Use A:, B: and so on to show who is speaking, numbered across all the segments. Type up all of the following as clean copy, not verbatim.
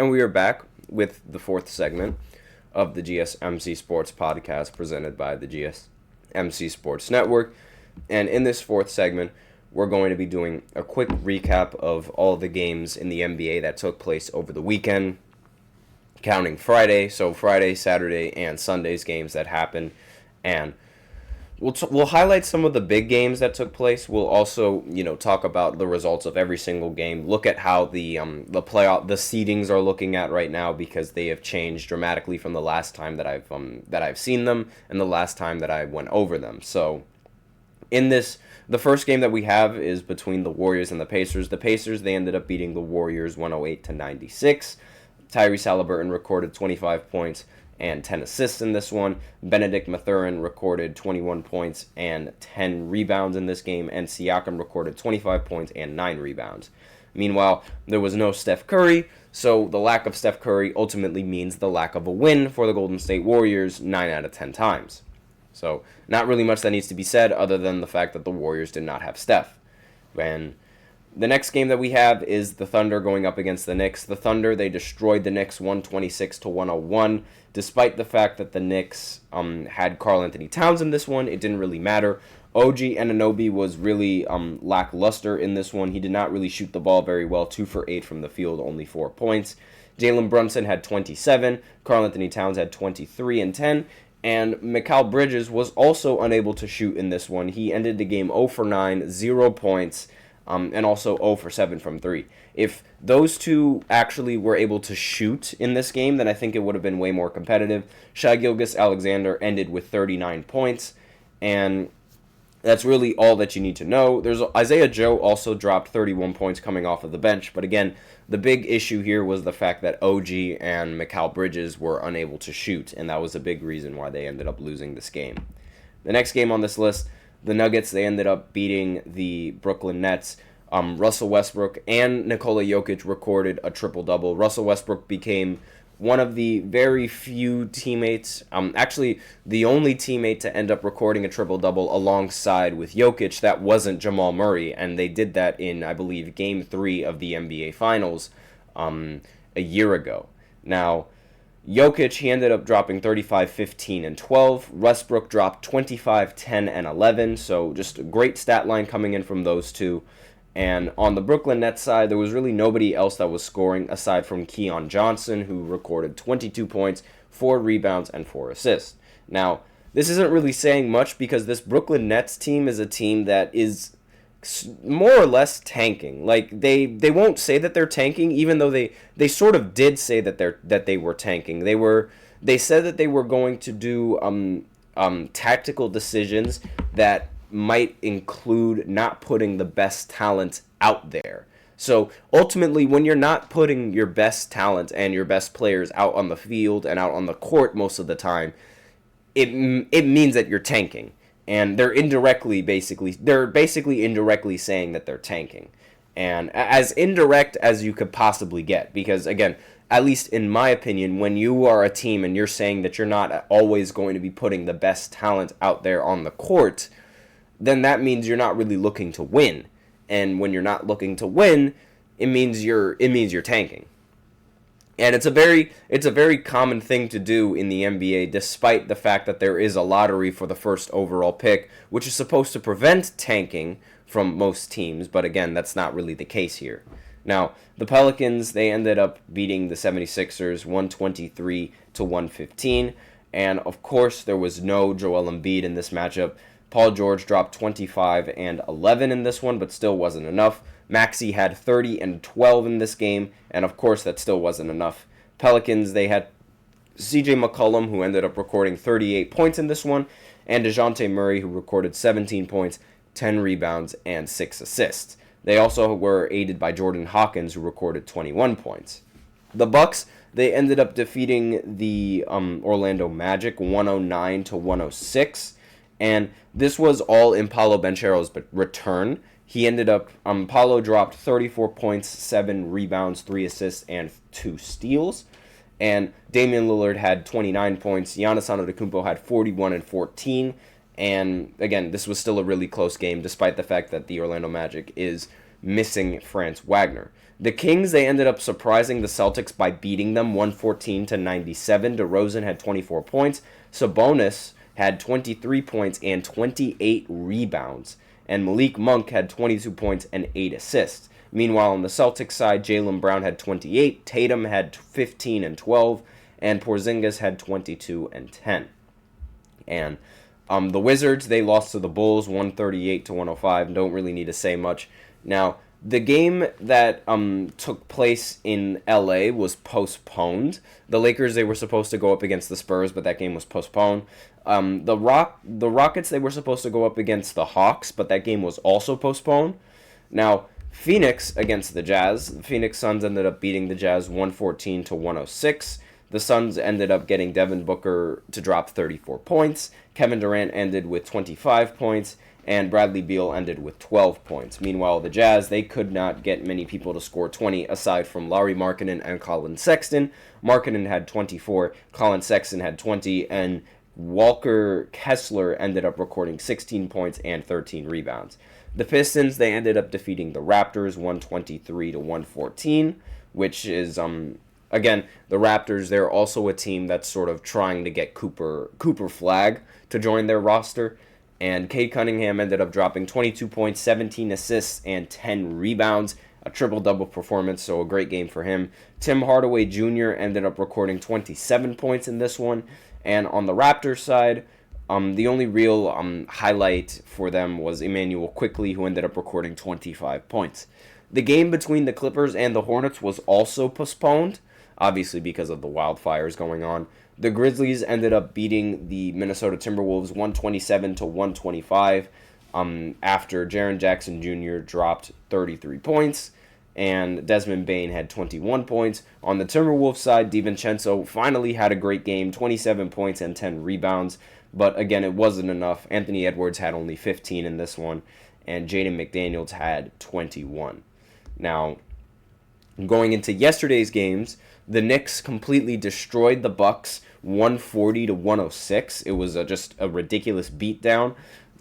A: And we are back with the fourth segment of the GSMC Sports Podcast presented by the GSMC Sports Network. And in this fourth segment, we're going to be doing a quick recap of all the games in the NBA that took place over the weekend, counting Friday, so Friday, Saturday, and Sunday's games that happened. And we'll highlight some of the big games that took place. We'll also, talk about the results of every single game. Look at how the seedings are looking at right now, because they have changed dramatically from the last time that I've seen them and the last time that I went over them. So, the first game that we have is between the Warriors and the Pacers. The Pacers, they ended up beating the Warriors 108-96. Tyrese Haliburton recorded 25 points and 10 assists in this one. Benedict Mathurin recorded 21 points and 10 rebounds in this game, and Siakam recorded 25 points and 9 rebounds. Meanwhile, there was no Steph Curry, so the lack of Steph Curry ultimately means the lack of a win for the Golden State Warriors 9 out of 10 times. So, not really much that needs to be said other than the fact that the Warriors did not have Steph. And the next game that we have is the Thunder going up against the Knicks. The Thunder, they destroyed the Knicks 126-101. Despite the fact that the Knicks had Karl Anthony Towns in this one, it didn't really matter. OG Anunoby was really lackluster in this one. He did not really shoot the ball very well. 2 for 8 from the field, only 4 points. Jalen Brunson had 27. Karl Anthony Towns had 23 and 10. And Mikal Bridges was also unable to shoot in this one. He ended the game 0 for 9, 0 points. And also 0 for 7 from 3. If those two actually were able to shoot in this game, then I think it would have been way more competitive. Shai Gilgeous-Alexander ended with 39 points, and that's really all that you need to know. There's Isaiah Joe also dropped 31 points coming off of the bench, but again, the big issue here was the fact that OG and Mikal Bridges were unable to shoot, and that was a big reason why they ended up losing this game. The next game on this list, the Nuggets, they ended up beating the Brooklyn Nets. Russell Westbrook and Nikola Jokic recorded a triple-double. Russell Westbrook became one of the very few teammates, actually the only teammate to end up recording a triple-double alongside with Jokic that wasn't Jamal Murray, and they did that in, I believe, Game 3 of the NBA Finals a year ago. Now, Jokic, he ended up dropping 35, 15, and 12. Westbrook dropped 25, 10, and 11. So just a great stat line coming in from those two. And on the Brooklyn Nets side, there was really nobody else that was scoring aside from Keon Johnson, who recorded 22 points, 4 rebounds, and 4 assists. Now, this isn't really saying much because this Brooklyn Nets team is a team that is more or less tanking. Like, they won't say that they're tanking, even though they sort of did say that they were tanking. They said that they were going to do tactical decisions that might include not putting the best talent out there. So ultimately, when you're not putting your best talent and your best players out on the field and out on the court most of the time, it means that you're tanking. And they're basically indirectly saying that they're tanking. And as indirect as you could possibly get. Because, again, at least in my opinion, when you are a team and you're saying that you're not always going to be putting the best talent out there on the court, then that means you're not really looking to win. And when you're not looking to win, it means you're tanking. And it's a very common thing to do in the NBA, despite the fact that there is a lottery for the first overall pick, which is supposed to prevent tanking from most teams, but again, that's not really the case here. Now, the Pelicans, they ended up beating the 76ers 123-115, and of course, there was no Joel Embiid in this matchup. Paul George dropped 25 and 11 in this one, but still wasn't enough. Maxey had 30 and 12 in this game, and of course that still wasn't enough. Pelicans, they had CJ McCollum, who ended up recording 38 points in this one, and DeJounte Murray, who recorded 17 points, 10 rebounds, and 6 assists. They also were aided by Jordan Hawkins, who recorded 21 points. The Bucks, they ended up defeating the Orlando Magic 109-106, and this was all in Paolo Banchero's return. He ended up, Paolo dropped 34 points, 7 rebounds, 3 assists, and 2 steals. And Damian Lillard had 29 points. Giannis Antetokounmpo had 41 and 14. And again, this was still a really close game, despite the fact that the Orlando Magic is missing Franz Wagner. The Kings, they ended up surprising the Celtics by beating them 114-97. DeRozan had 24 points. Sabonis had 23 points and 28 rebounds. And Malik Monk had 22 points and 8 assists. Meanwhile, on the Celtics side, Jaylen Brown had 28, Tatum had 15 and 12, and Porzingis had 22 and 10. And the Wizards, they lost to the Bulls 138-105. Don't really need to say much. Now, the game that took place in LA was postponed. The Lakers, they were supposed to go up against the Spurs, but that game was postponed. The Rockets, they were supposed to go up against the Hawks, but that game was also postponed. Now, Phoenix against the Jazz. The Phoenix Suns ended up beating the Jazz 114-106. The Suns ended up getting Devin Booker to drop 34 points. Kevin Durant ended with 25 points. And Bradley Beal ended with 12 points. Meanwhile, the Jazz, they could not get many people to score 20 aside from Lauri Markkanen and Colin Sexton. Markkanen had 24, Colin Sexton had 20, and Walker Kessler ended up recording 16 points and 13 rebounds. The Pistons, they ended up defeating the Raptors 123-114, which is, again, the Raptors, they're also a team that's sort of trying to get Cooper Flagg to join their roster. And Cade Cunningham ended up dropping 22 points, 17 assists, and 10 rebounds. A triple-double performance, so a great game for him. Tim Hardaway Jr. ended up recording 27 points in this one. And on the Raptors side, the only real highlight for them was Emmanuel Quickley, who ended up recording 25 points. The game between the Clippers and the Hornets was also postponed, obviously because of the wildfires going on. The Grizzlies ended up beating the Minnesota Timberwolves 127-125 after Jaren Jackson Jr. dropped 33 points, and Desmond Bane had 21 points. On the Timberwolves side, DiVincenzo finally had a great game, 27 points and 10 rebounds, but again, it wasn't enough. Anthony Edwards had only 15 in this one, and Jaden McDaniels had 21. Now, going into yesterday's games, the Knicks completely destroyed the Bucks 140-106. It was just a ridiculous beatdown.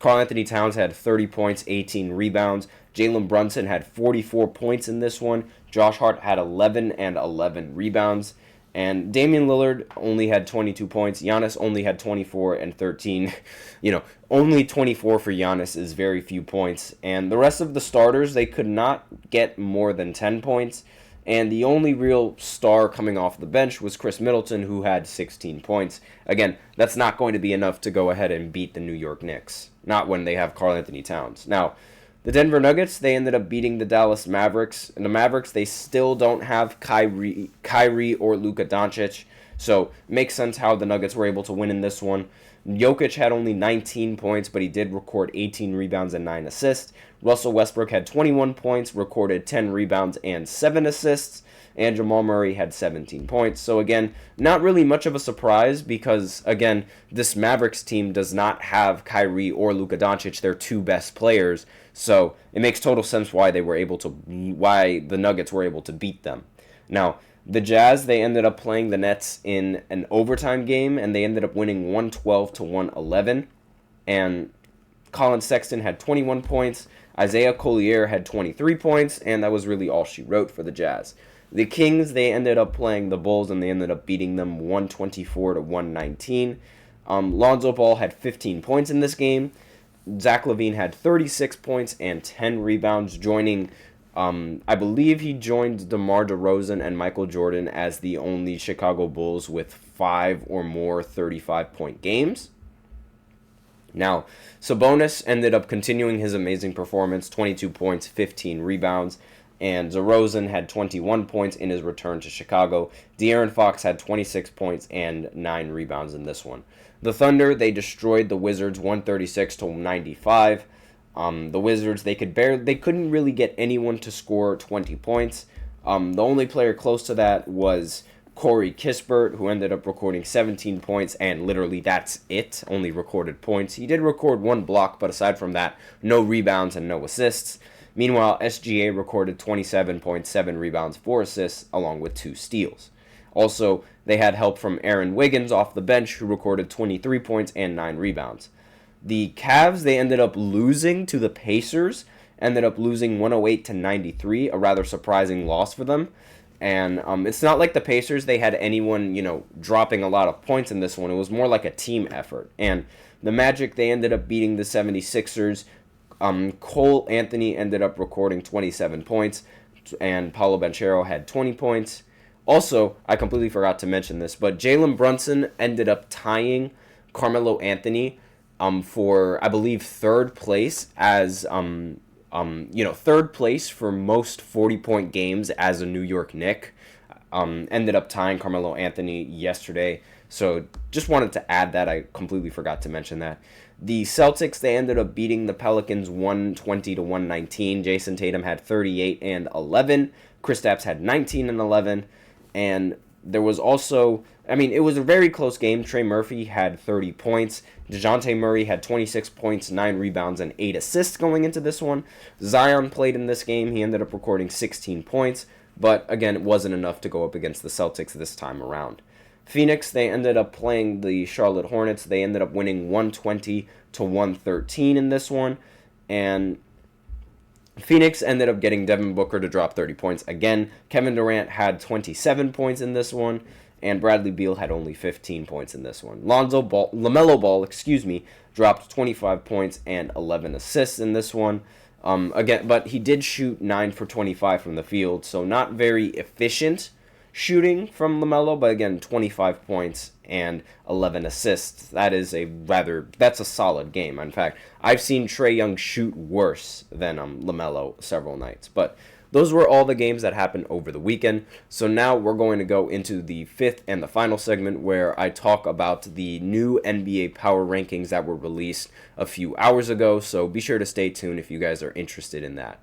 A: Karl-Anthony Towns had 30 points, 18 rebounds. Jalen Brunson had 44 points in this one. Josh Hart had 11 and 11 rebounds. And Damian Lillard only had 22 points. Giannis only had 24 and 13. Only 24 for Giannis is very few points. And the rest of the starters, they could not get more than 10 points. And the only real star coming off the bench was Chris Middleton, who had 16 points. Again, that's not going to be enough to go ahead and beat the New York Knicks. Not when they have Karl-Anthony Towns. Now, the Denver Nuggets, they ended up beating the Dallas Mavericks. And the Mavericks, they still don't have Kyrie or Luka Doncic. So, makes sense how the Nuggets were able to win in this one. Jokic had only 19 points, but he did record 18 rebounds and 9 assists. Russell Westbrook had 21 points, recorded 10 rebounds and 7 assists. And Jamal Murray had 17 points. So again, not really much of a surprise because, again, this Mavericks team does not have Kyrie or Luka Doncic, their two best players. So it makes total sense why the Nuggets were able to beat them. Now, the Jazz, they ended up playing the Nets in an overtime game, and they ended up winning 112-111. And Colin Sexton had 21 points. Isaiah Collier had 23 points, and that was really all she wrote for the Jazz. The Kings, they ended up playing the Bulls, and they ended up beating them 124-119. Lonzo Ball had 15 points in this game. Zach LaVine had 36 points and 10 rebounds, joining, I believe he joined DeMar DeRozan and Michael Jordan as the only Chicago Bulls with 5 or more 35-point games. Now, Sabonis ended up continuing his amazing performance, 22 points, 15 rebounds, and DeRozan had 21 points in his return to Chicago. De'Aaron Fox had 26 points and 9 rebounds in this one. The Thunder, they destroyed the Wizards 136-95. The Wizards, they couldn't really get anyone to score 20 points. The only player close to that was Corey Kispert, who ended up recording 17 points, and literally that's it, only recorded points. He did record 1 block, but aside from that, no rebounds and no assists. Meanwhile, SGA recorded 27 points, 7 rebounds, 4 assists, along with 2 steals. Also, they had help from Aaron Wiggins off the bench, who recorded 23 points and 9 rebounds. The Cavs, they ended up losing to the Pacers, ended up losing 108-93, a rather surprising loss for them. And it's not like the Pacers, they had anyone, dropping a lot of points in this one. It was more like a team effort. And the Magic, they ended up beating the 76ers. Cole Anthony ended up recording 27 points, and Paolo Banchero had 20 points. Also, I completely forgot to mention this, but Jalen Brunson ended up tying Carmelo Anthony for, I believe, third place as third place for most 40-point games as a New York Knick. Ended up tying Carmelo Anthony yesterday. So just wanted to add that. I completely forgot to mention that. The Celtics, they ended up beating the Pelicans 120-119. Jason Tatum had 38 and 11. Kristaps had 19 and 11. And there was also, it was a very close game. Trey Murphy had 30 points. DeJounte Murray had 26 points, 9 rebounds, and 8 assists going into this one. Zion played in this game. He ended up recording 16 points. But, again, it wasn't enough to go up against the Celtics this time around. Phoenix, they ended up playing the Charlotte Hornets. They ended up winning 120-113 in this one. And Phoenix ended up getting Devin Booker to drop 30 points. Again, Kevin Durant had 27 points in this one, and Bradley Beal had only 15 points in this one. LaMelo Ball, dropped 25 points and 11 assists in this one. But he did shoot 9 for 25 from the field, so not very efficient shooting from LaMelo, but again, 25 points and 11 assists. That's a solid game. In fact, I've seen Trae Young shoot worse than LaMelo several nights. But those were all the games that happened over the weekend. So now we're going to go into the fifth and the final segment where I talk about the new NBA power rankings that were released a few hours ago. So be sure to stay tuned if you guys are interested in that.